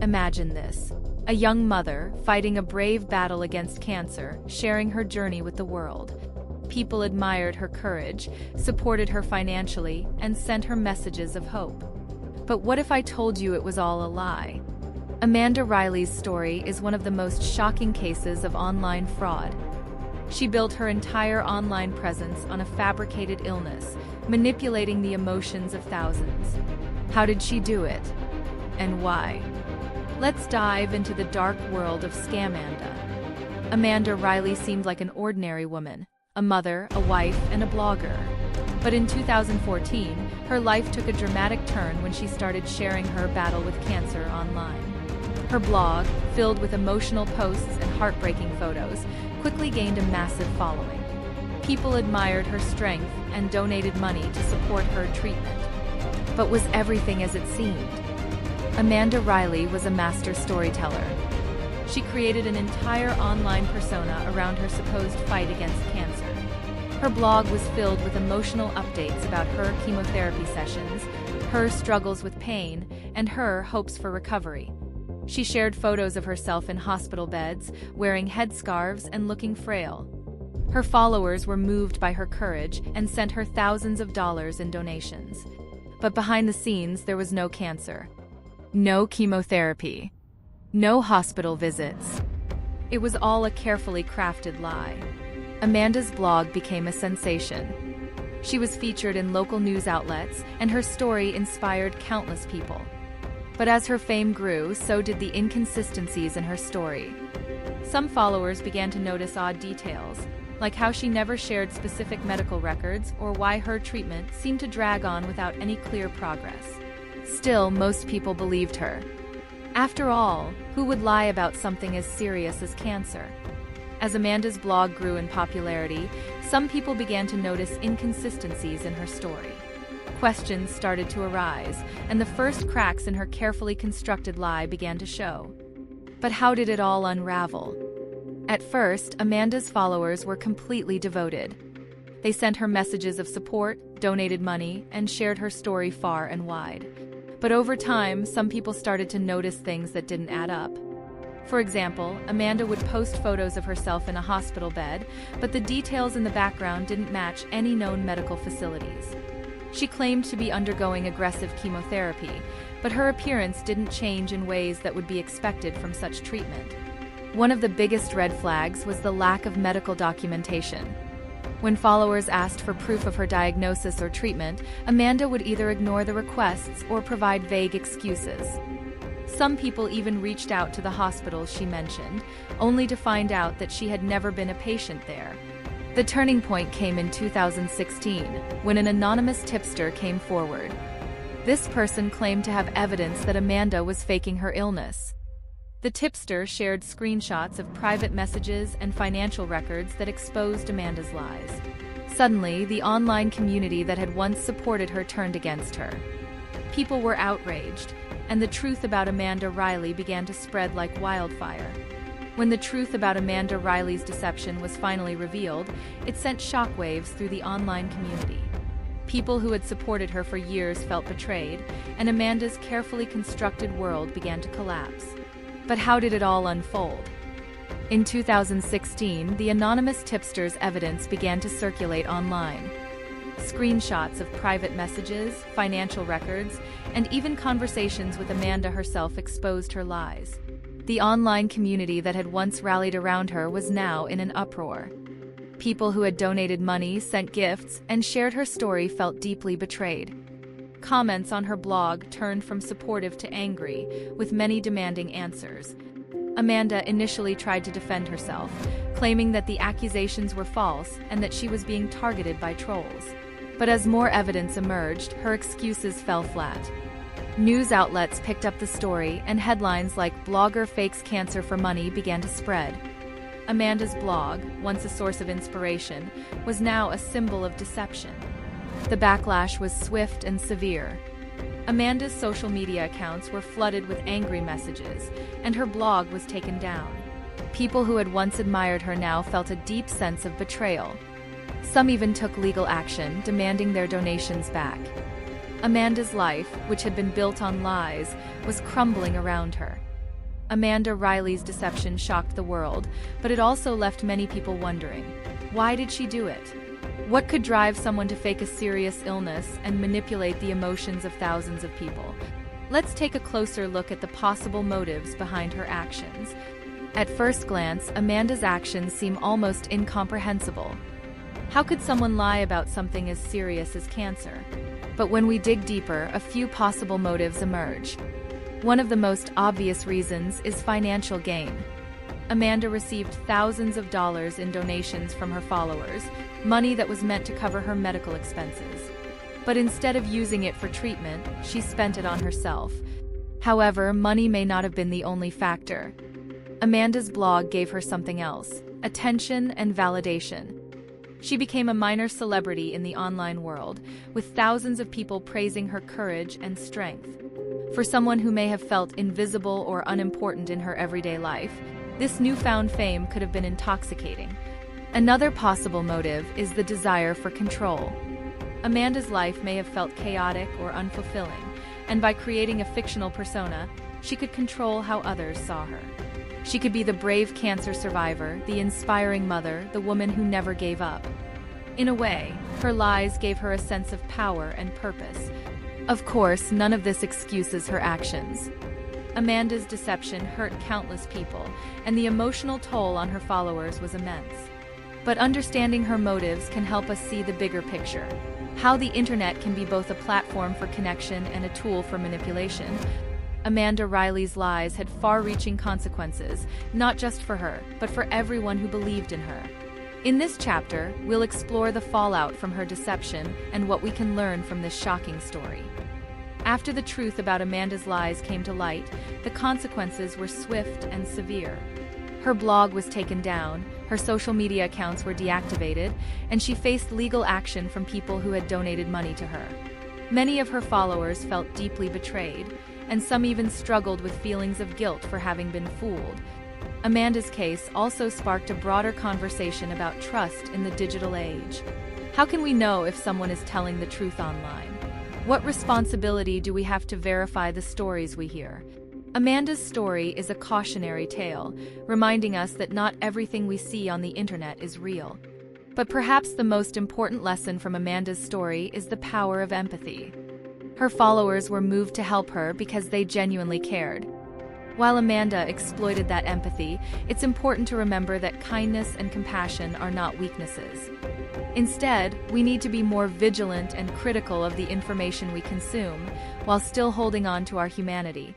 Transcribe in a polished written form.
Imagine this. A young mother fighting a brave battle against cancer, sharing her journey with the world. People admired her courage, supported her financially, and sent her messages of hope. But what if I told you it was all a lie? Amanda Riley's story is one of the most shocking cases of online fraud. She built her entire online presence on a fabricated illness, manipulating the emotions of thousands. How did she do it? And why? Let's dive into the dark world of Scamanda. Amanda Riley seemed like an ordinary woman, a mother, a wife, and a blogger. But in 2014, her life took a dramatic turn when she started sharing her battle with cancer online. Her blog, filled with emotional posts and heartbreaking photos, quickly gained a massive following. People admired her strength and donated money to support her treatment. But was everything as it seemed? Amanda Riley was a master storyteller. She created an entire online persona around her supposed fight against cancer. Her blog was filled with emotional updates about her chemotherapy sessions, her struggles with pain, and her hopes for recovery. She shared photos of herself in hospital beds, wearing headscarves and looking frail. Her followers were moved by her courage and sent her thousands of dollars in donations. But behind the scenes, there was no cancer, no chemotherapy, no hospital visits. It was all a carefully crafted lie. Amanda's blog became a sensation. She was featured in local news outlets, and her story inspired countless people. But as her fame grew, so did the inconsistencies in her story. Some followers began to notice odd details, like how she never shared specific medical records or why her treatment seemed to drag on without any clear progress. Still, most people believed her. After all, who would lie about something as serious as cancer? As Amanda's blog grew in popularity, some people began to notice inconsistencies in her story. Questions started to arise, and the first cracks in her carefully constructed lie began to show. But how did it all unravel? At first, Amanda's followers were completely devoted. They sent her messages of support, donated money, and shared her story far and wide. But over time, some people started to notice things that didn't add up. For example, Amanda would post photos of herself in a hospital bed, but the details in the background didn't match any known medical facilities. She claimed to be undergoing aggressive chemotherapy, but her appearance didn't change in ways that would be expected from such treatment. One of the biggest red flags was the lack of medical documentation. When followers asked for proof of her diagnosis or treatment, Amanda would either ignore the requests or provide vague excuses. Some people even reached out to the hospitals she mentioned, only to find out that she had never been a patient there. The turning point came in 2016, when an anonymous tipster came forward. This person claimed to have evidence that Amanda was faking her illness. The tipster shared screenshots of private messages and financial records that exposed Amanda's lies. Suddenly, the online community that had once supported her turned against her. People were outraged, and the truth about Amanda Riley began to spread like wildfire. When the truth about Amanda Riley's deception was finally revealed, it sent shockwaves through the online community. People who had supported her for years felt betrayed, and Amanda's carefully constructed world began to collapse. But how did it all unfold? In 2016, the anonymous tipster's evidence began to circulate online. Screenshots of private messages, financial records, and even conversations with Amanda herself exposed her lies. The online community that had once rallied around her was now in an uproar. People who had donated money, sent gifts, and shared her story felt deeply betrayed. Comments on her blog turned from supportive to angry, with many demanding answers. Amanda initially tried to defend herself, claiming that the accusations were false and that she was being targeted by trolls. But as more evidence emerged, her excuses fell flat. News outlets picked up the story, and headlines like "Blogger Fakes Cancer for Money" began to spread. Amanda's blog, once a source of inspiration, was now a symbol of deception. The backlash was swift and severe. Amanda's social media accounts were flooded with angry messages, and her blog was taken down. People who had once admired her now felt a deep sense of betrayal. Some even took legal action, demanding their donations back. Amanda's life, which had been built on lies, was crumbling around her. Amanda Riley's deception shocked the world, but it also left many people wondering, why did she do it? What could drive someone to fake a serious illness and manipulate the emotions of thousands of people? Let's take a closer look at the possible motives behind her actions. At first glance, Amanda's actions seem almost incomprehensible. How could someone lie about something as serious as cancer? But when we dig deeper, a few possible motives emerge. One of the most obvious reasons is financial gain. Amanda received thousands of dollars in donations from her followers, money that was meant to cover her medical expenses. But instead of using it for treatment, she spent it on herself. However, money may not have been the only factor. Amanda's blog gave her something else: attention and validation. She became a minor celebrity in the online world, with thousands of people praising her courage and strength. For someone who may have felt invisible or unimportant in her everyday life, this newfound fame could have been intoxicating. Another possible motive is the desire for control. Amanda's life may have felt chaotic or unfulfilling, and by creating a fictional persona, she could control how others saw her. She could be the brave cancer survivor, the inspiring mother, the woman who never gave up. In a way, her lies gave her a sense of power and purpose. Of course, none of this excuses her actions. Amanda's deception hurt countless people, and the emotional toll on her followers was immense. But understanding her motives can help us see the bigger picture: how the internet can be both a platform for connection and a tool for manipulation. Amanda Riley's lies had far-reaching consequences, not just for her, but for everyone who believed in her. In this chapter, we'll explore the fallout from her deception and what we can learn from this shocking story. After the truth about Amanda's lies came to light, the consequences were swift and severe. Her blog was taken down, her social media accounts were deactivated, and she faced legal action from people who had donated money to her. Many of her followers felt deeply betrayed, and some even struggled with feelings of guilt for having been fooled. Amanda's case also sparked a broader conversation about trust in the digital age. How can we know if someone is telling the truth online? What responsibility do we have to verify the stories we hear? Amanda's story is a cautionary tale, reminding us that not everything we see on the internet is real. But perhaps the most important lesson from Amanda's story is the power of empathy. Her followers were moved to help her because they genuinely cared. While Amanda exploited that empathy, it's important to remember that kindness and compassion are not weaknesses. Instead, we need to be more vigilant and critical of the information we consume, while still holding on to our humanity.